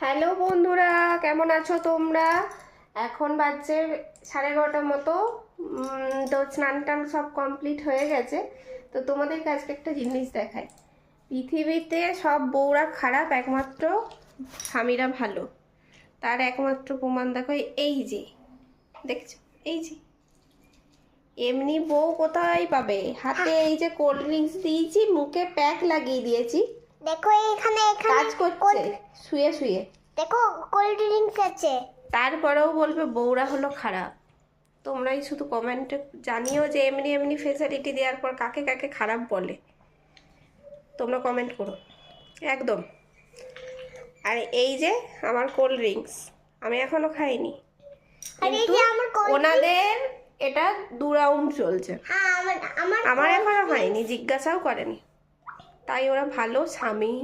Hello বন্ধুরা, কেমন আছো তোমরা? এখন বাজছে 11:30 মতো। তো স্নান টান সব কমপ্লিট হয়ে গেছে। তো তোমাদেরকে আজকে একটা জিনিস দেখাই। পৃথিবীতে সব বউরা খারাপ, একমাত্র স্বামীরা ভালো। তার একমাত্র প্রমাণ দেখো, এই যে দেখছো, এই যে এমনি বউ কোথায় পাবে? হাতে এই যে কোল্ড ড্রিঙ্কস দিয়েছি, মুখে প্যাক লাগিয়ে দিয়েছি, দেখো এখানে কাজ করছে শুয়ে শুয়ে। দেখো কোল্ড ড্রিঙ্কস আছে। তারপরেও বলবে বউরা হলো খারাপ। তোমরাই শুধু কমেন্টে জানিও যে এমনি এমনি ফেসিলিটি দেওয়ার পর কাকে কাকে খারাপ বলে। তোমরা কমেন্ট করো একদম। আর এই যে আমার কোল্ড ড্রিঙ্কস, আমি এখনো খাইনি, আর এই কিন্তু যে আমার ওনাদের এটা 2 রাউন্ড চলছে। হ্যাঁ আমার আমার এখনো হয়নি, জিজ্ঞাসাও করেনি। তাই ওরা ভালো স্বামী।